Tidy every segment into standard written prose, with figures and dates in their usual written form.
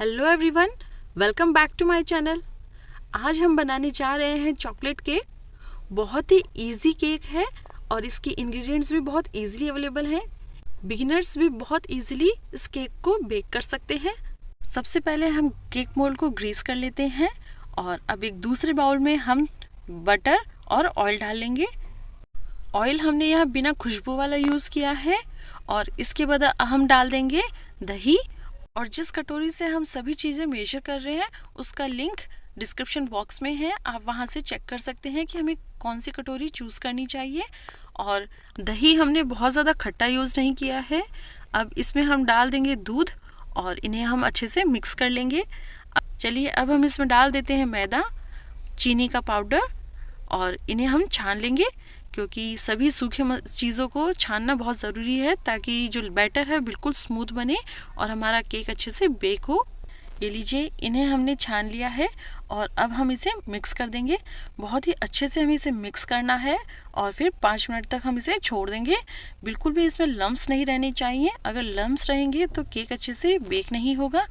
Hello everyone, welcome back to my channel. आज हम बनाने जा रहे हैं चॉकलेट केक। बहुत ही इजी केक है और इसकी इंग्रेडिएंट्स भी बहुत इजीली अवेलेबल हैं। बिगिनर्स भी बहुत इजीली इस केक को बेक कर सकते हैं। सबसे पहले हम केक मोल्ड को ग्रीस कर लेते हैं और अब एक दूसरे बाउल में हम बटर और ऑयल डाल लेंगे। ऑयल हमने यहाँ बिना खुशबू वाला यूज़ किया है और इसके बाद हम डाल देंगे दही। और जिस कटोरी से हम सभी चीज़ें मेजर कर रहे हैं उसका लिंक डिस्क्रिप्शन बॉक्स में है, आप वहां से चेक कर सकते हैं कि हमें कौन सी कटोरी चूज़ करनी चाहिए। और दही हमने बहुत ज़्यादा खट्टा यूज़ नहीं किया है। अब इसमें हम डाल देंगे दूध और इन्हें हम अच्छे से मिक्स कर लेंगे। चलिए अब हम इसमें डाल देते हैं मैदा, चीनी का पाउडर और इन्हें हम छान लेंगे, क्योंकि सभी सूखे चीज़ों को छानना बहुत ज़रूरी है ताकि जो बैटर है बिल्कुल स्मूथ बने और हमारा केक अच्छे से बेक हो। ये लीजिए, इन्हें हमने छान लिया है और अब हम इसे मिक्स कर देंगे। बहुत ही अच्छे से हमें इसे मिक्स करना है और फिर 5 मिनट तक हम इसे छोड़ देंगे। बिल्कुल भी इसमें लम्स नहीं रहने चाहिए। अगर लम्स रहेंगे तो केक अच्छे से बेक नहीं होगा।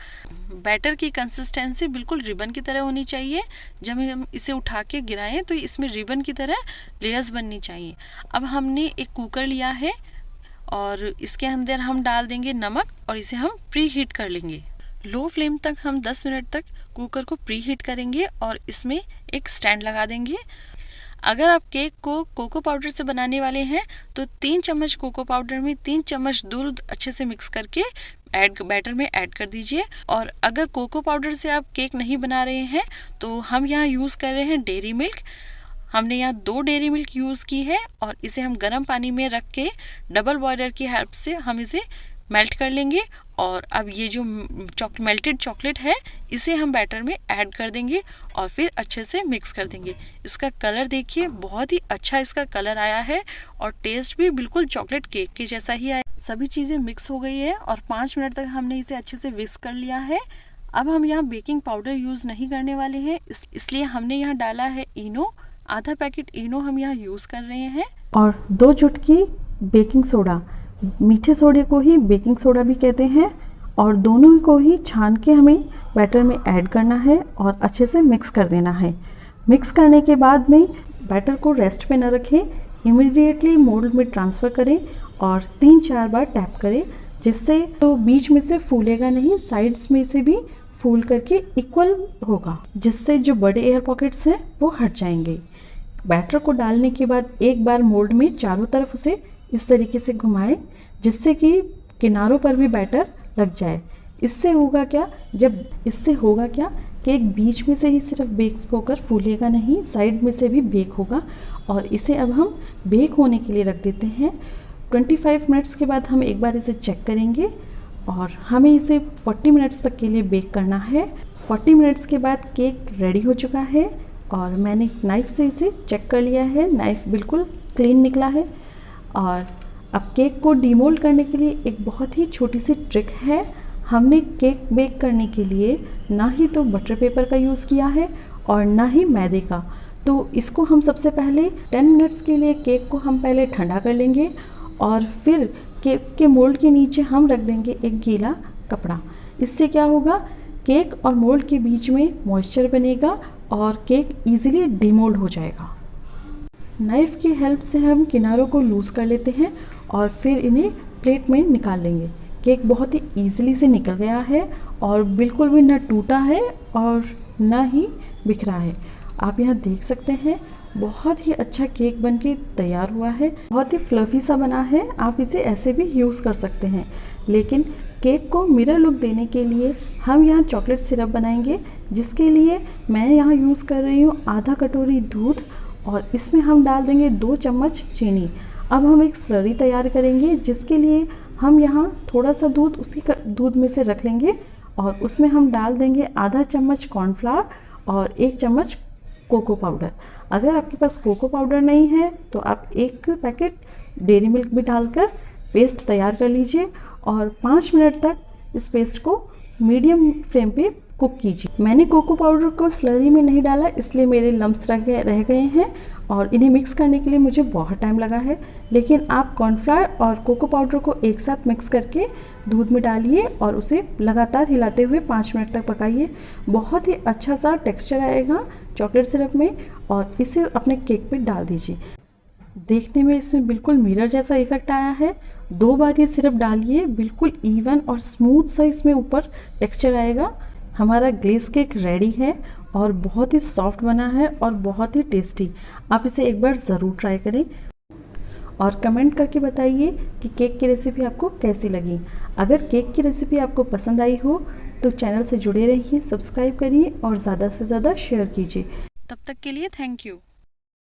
बैटर की कंसिस्टेंसी बिल्कुल रिबन की तरह होनी चाहिए। जब हम इसे उठा के गिराएं तो इसमें रिबन की तरह लेयर्स बननी चाहिए। अब हमने एक कुकर लिया है और इसके अंदर हम डाल देंगे नमक और इसे हम प्री हीट कर लेंगे। लो फ्लेम तक हम 10 मिनट तक कुकर को प्री हीट करेंगे और इसमें एक स्टैंड लगा देंगे। अगर आप केक को कोको पाउडर से बनाने वाले हैं तो 3 चम्मच कोको पाउडर में 3 चम्मच दूध अच्छे से मिक्स करके बैटर में ऐड कर दीजिए। और अगर कोको पाउडर से आप केक नहीं बना रहे हैं तो हम यहाँ यूज़ कर रहे हैं डेयरी मिल्क। हमने यहाँ 2 डेयरी मिल्क यूज़ की है और इसे हम गर्म पानी में रख के डबल बॉयलर की हेल्प से हम इसे मेल्ट कर लेंगे। और अब ये जो मेल्टेड चॉकलेट है इसे हम बैटर में ऐड कर देंगे और फिर अच्छे से मिक्स कर देंगे। इसका कलर देखिए, बहुत ही अच्छा इसका कलर आया है और टेस्ट भी बिल्कुल चॉकलेट केक के जैसा ही आया। सभी चीज़ें मिक्स हो गई है और 5 मिनट तक हमने इसे अच्छे से विस्क कर लिया है। अब हम यहाँ बेकिंग पाउडर यूज़ नहीं करने वाले हैं, इसलिए हमने यहाँ डाला है इनो। आधा पैकेट इनो हम यहाँ यूज़ कर रहे हैं और 2 चुटकी बेकिंग सोडा। मीठे सोडे को ही बेकिंग सोडा भी कहते हैं। और दोनों को ही छान के हमें बैटर में ऐड करना है और अच्छे से मिक्स कर देना है। मिक्स करने के बाद में बैटर को रेस्ट पे न रखें, इमीडिएटली मोल्ड में ट्रांसफ़र करें और 3-4 बार टैप करें, जिससे तो बीच में से फूलेगा नहीं, साइड्स में से भी फूल करके इक्वल होगा, जिससे जो बड़े एयर पॉकेट्स हैं वो हट जाएंगे। बैटर को डालने के बाद एक बार मोल्ड में चारों तरफ उसे इस तरीके से घुमाएं, जिससे कि किनारों पर भी बैटर लग जाए। इससे होगा क्या केक बीच में से ही सिर्फ बेक होकर फूलेगा नहीं, साइड में से भी बेक होगा। और इसे अब हम बेक होने के लिए रख देते हैं। 25 मिनट्स के बाद हम एक बार इसे चेक करेंगे और हमें इसे 40 मिनट्स तक के लिए बेक करना है। 40 मिनट्स के बाद केक रेडी हो चुका है और मैंने नाइफ़ से इसे चेक कर लिया है। नाइफ़ बिल्कुल क्लीन निकला है। और अब केक को डीमोल्ड करने के लिए एक बहुत ही छोटी सी ट्रिक है। हमने केक बेक करने के लिए ना ही तो बटर पेपर का यूज़ किया है और ना ही मैदे का। तो इसको हम सबसे पहले 10 मिनट्स के लिए केक को हम पहले ठंडा कर लेंगे और फिर केक के मोल्ड के नीचे हम रख देंगे एक गीला कपड़ा। इससे क्या होगा, केक और मोल्ड के बीच में मॉइस्चर बनेगा और केक ईजिली डीमोल्ड हो जाएगा। नाइफ़ की हेल्प से हम किनारों को लूज़ कर लेते हैं और फिर इन्हें प्लेट में निकाल लेंगे। केक बहुत ही ईजिली से निकल गया है और बिल्कुल भी ना टूटा है और ना ही बिखरा है। आप यहाँ देख सकते हैं, बहुत ही अच्छा केक बनके तैयार हुआ है। बहुत ही फ्लफ़ी सा बना है। आप इसे ऐसे भी यूज़ कर सकते हैं, लेकिन केक को मिरर लुक देने के लिए हम यहाँ चॉकलेट सिरप बनाएंगे, जिसके लिए मैं यहाँ यूज़ कर रही हूँ आधा कटोरी दूध और इसमें हम डाल देंगे 2 चम्मच चीनी। अब हम एक स्लरी तैयार करेंगे, जिसके लिए हम यहाँ थोड़ा सा दूध उसी दूध में से रख लेंगे और उसमें हम डाल देंगे आधा चम्मच कॉर्नफ्लावर और 1 चम्मच कोको पाउडर। अगर आपके पास कोको पाउडर नहीं है तो आप 1 पैकेट डेयरी मिल्क भी डालकर पेस्ट तैयार कर लीजिए और 5 मिनट तक इस पेस्ट को मीडियम फ्लेम पे कुक कीजिए। मैंने कोको पाउडर को स्लरी में नहीं डाला, इसलिए मेरे लम्स रह गए हैं और इन्हें मिक्स करने के लिए मुझे बहुत टाइम लगा है। लेकिन आप कॉर्नफ्लावर और कोको पाउडर को एक साथ मिक्स करके दूध में डालिए और उसे लगातार हिलाते हुए 5 मिनट तक पकाइए। बहुत ही अच्छा सा टेक्सचर आएगा चॉकलेट सिरप में और इसे अपने केक पे डाल दीजिए। देखने में इसमें बिल्कुल मिरर जैसा इफेक्ट आया है। 2 बार ये सिरप डालिए, बिल्कुल इवन और स्मूथ सा इसमें ऊपर टेक्सचर आएगा। हमारा ग्लेस केक रेडी है और बहुत ही सॉफ्ट बना है और बहुत ही टेस्टी। आप इसे एक बार ज़रूर ट्राई करें और कमेंट करके बताइए कि केक की रेसिपी आपको कैसी लगी। अगर केक की रेसिपी आपको पसंद आई हो तो चैनल से जुड़े रहिए, सब्सक्राइब करिए और ज़्यादा से ज़्यादा शेयर कीजिए। तब तक के लिए थैंक यू।